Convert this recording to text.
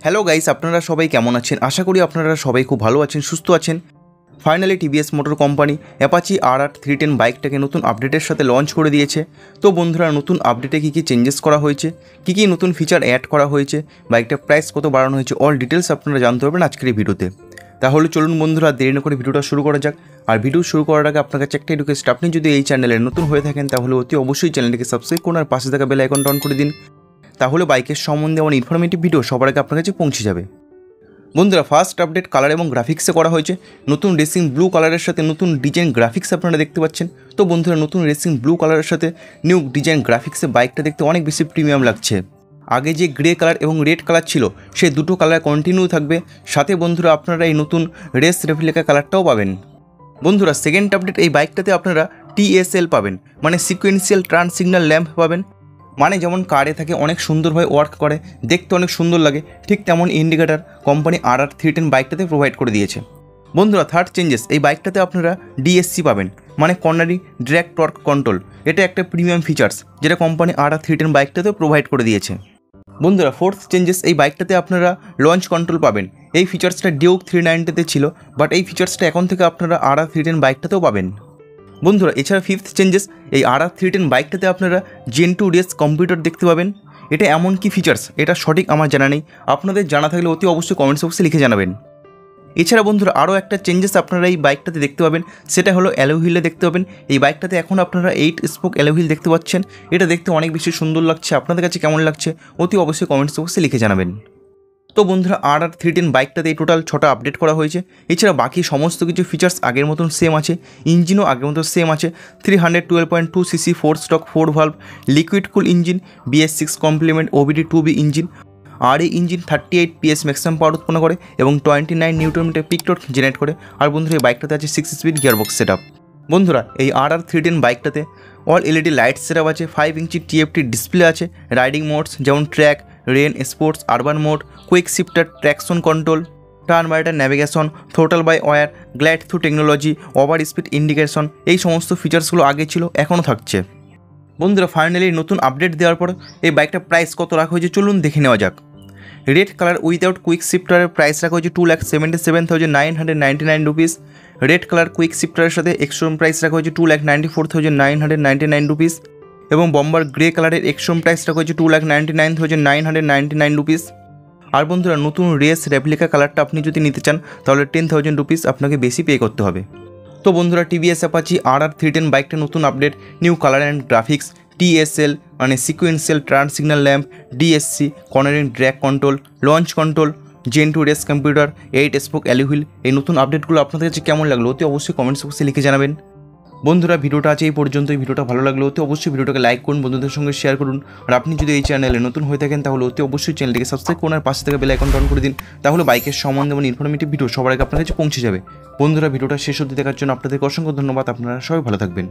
Hello guys, আপনারা সবাই কেমন আছেন? আশা করি আপনারা সবাই খুব ভালো আছেন, সুস্থ আছেন। Finally TVS motor company Apache RR 310 বাইকটাকে নতুন আপডেটের সাথে লঞ্চ করে দিয়েছে। তো বন্ধুরা, নতুন আপডেটে কী কী চেঞ্জেস করা হয়েছে, কী কী নতুন ফিচার অ্যাড করা হয়েছে, বাইকটার প্রাইস কত বাড়ানো হয়েছে, অল ডিটেলস আপনারা জানতে পারবেন আজকের এই ভিডিওতে। তাহলে চলুন বন্ধুরা, দেরি না করে ভিডিওটা শুরু করা যাক। আর ভিডিও শুরু করার আগে আপনার কাছে একটা রিকোয়েস্ট, আপনি যদি এই চ্যানেলে নতুন হয়ে থাকেন তাহলে অতি অবশ্যই চ্যানেলটিকে সাবস্ক্রাইব করুন আর পাশে থাকা বেল আইকনটা অন করে দিন। তাহলে বাইকের সম্বন্ধে আমার ইনফরমেটিভ ভিডিও সবার আগে আপনার কাছে পৌঁছে যাবে। বন্ধুরা, ফার্স্ট আপডেট কালার এবং গ্রাফিক্সে করা হয়েছে। নতুন রেসিং ব্লু কালারের সাথে নতুন ডিজাইন গ্রাফিক্স আপনারা দেখতে পাচ্ছেন। তো বন্ধুরা, নতুন রেসিং ব্লু কালারের সাথে নিউ ডিজাইন গ্রাফিক্সে বাইকটা দেখতে অনেক বেশি প্রিমিয়াম লাগছে। আগে যে গ্রে কালার এবং রেড কালার ছিল সেই দুটো কালার কন্টিনিউ থাকবে। সাথে বন্ধুরা, আপনারা এই নতুন রেস রেপ্লিকা কালারটাও পাবেন। বন্ধুরা, সেকেন্ড আপডেট, এই বাইকটাতে আপনারা TSL পাবেন, মানে সিকোয়েন্সিয়াল ট্রান্স সিগন্যাল ল্যাম্প পাবেন। মানে যেমন কারে থাকে অনেক সুন্দরভাবে ওয়ার্ক করে, দেখতে অনেক সুন্দর লাগে, ঠিক তেমন ইন্ডিকেটার কোম্পানি RR 310 বাইকটাতে প্রোভাইড করে দিয়েছে। বন্ধুরা, থার্ড চেঞ্জেস, এই বাইকটাতে আপনারা DSC পাবেন, মানে কর্নারি ড্র্যাগ টর্ক কন্ট্রোল। এটা একটা প্রিমিয়াম ফিচার্স যেটা কোম্পানি RR 310 বাইকটাতে প্রোভাইড করে দিয়েছে। বন্ধুরা, ফোর্থ চেঞ্জেস, এই বাইকটাতে আপনারা লঞ্চ কন্ট্রোল পাবেন। এই ফিচার্সটা ডিউক 390-তে ছিল, বাট এই ফিচার্সটা এখন থেকে আপনারা RR 310 বাইকটাতেও পাবেন। বন্ধুরা, এছাড়া ফিফথ চেঞ্জেস, এই RR 310 বাইকটাতে আপনারা Gen 2 রেস কম্পিউটার দেখতে পাবেন। এটা এমন কি ফিচার্স, এটা সঠিক আমার জানা নেই, আপনাদের জানা থাকলে অতি অবশ্যই কমেন্টস বক্সে লিখে জানাবেন। এছাড়া বন্ধুরা, আরও একটা চেঞ্জেস আপনারা এই বাইকটাতে দেখতে পাবেন, সেটা হলো অ্যালয় হুইলে দেখতে পাবেন। এই বাইকটাতে এখন আপনারা 8 স্পোক অ্যালয় হুইল দেখতে পাচ্ছেন। এটা দেখতে অনেক বেশি সুন্দর লাগছে, আপনাদের কাছে কেমন লাগছে অতি অবশ্যই কমেন্টস বক্সে লিখে জানাবেন। তো বন্ধুরা, RR 310 বাইকটাতে এই টোটাল 6টা আপডেট করা হয়েছে। এছাড়া বাকি সমস্ত কিছু ফিচার্স আগের মতন সেম আছে, ইঞ্জিনও আগের মতো সেম আছে। 312.2 cc 4 stroke 4 valve liquid cool engine, BS6 complement OBD 2B engine. আর এই ইঞ্জিন 38 PS ম্যাক্সিমাম পাওয়ার উৎপন্ন করে এবং 29 newton metre peak torque generate করে। আর বন্ধুরা, এই বাইকটাতে আছে 6 স্পিড গিয়ারবক্স সেটআপ। বন্ধুরা, এই RR 310 বাইকটাতে অল LED লাইট সেটআপ আছে, 5 ইঞ্চি TFT ডিসপ্লে আছে, রাইডিং মোডস যেমন track, rain, sports, urban mode, quick shifter, traction control, turn by turn navigation, throttle by wire, glide through technology, over speed indication, এই সমস্ত ফিচার্সগুলো আগে ছিল, এখনও থাকছে। বন্ধুরা, ফাইনালি নতুন আপডেট দেওয়ার পর এই বাইকটার প্রাইস কত রাখা হয়েছে চলুন দেখে নেওয়া যাক। রেড কালার উইদাউট কুইক শিফটারের প্রাইস রাখা হয়েছে 2,77,999 রুপিস। রেড কালার কুইক শিফটারের সাথে এক্সট্রোম প্রাইস রাখা হয়েছে 2,94,999 রুপিস। এবং বম্বার গ্রে কালারের এক্সট্রোম প্রাইস রাখা হয়েছে 2,99,999 রুপিস। আর বন্ধুরা, নতুন রেস রেপ্লিকা কালারটা আপনি যদি নিতে চান তাহলে 10,000 রুপিস আপনাকে বেশি পে করতে হবে। তো বন্ধুরা, টিভিএস অ্যাপাচি RR 310 বাইকটা নতুন update, new colour and graphics, TSL মানে sequential trans signal lamp, DSC cornering drag control, launch control, Gen 2 race computer, 8 spoke alloy wheel, এই নতুন আপডেটগুলো আপনাদের কাছে কেমন লাগলো অতি অবশ্যই কমেন্টস বক্সে লিখে জানাবেন। বন্ধুরা, ভিডিওটা আছে এই পর্যন্ত। এই ভিডিওটা ভালো লাগলো অতি অবশ্যই ভিডিওটাকে লাইক করুন, বন্ধুদের সঙ্গে শেয়ার করুন। আর আপনি যদি এই চ্যানেলে নতুন হয়ে থাকেন তাহলে অতি অবশ্যই চ্যানেলটিকে সাবস্ক্রাইব করুন আর পাশে থেকে বেল আইকনটা অন করে দিন। তাহলে বাইকের সম্বন্ধে এবং ইনফরমেটিভ ভিডিও সবার আগে আপনার কাছে পৌঁছে যাবে। বন্ধুরা, ভিডিওটা শেষ অবধি দেখার জন্য আপনাদেরকে অসংখ্য ধন্যবাদ। আপনারা সবাই ভালো থাকবেন।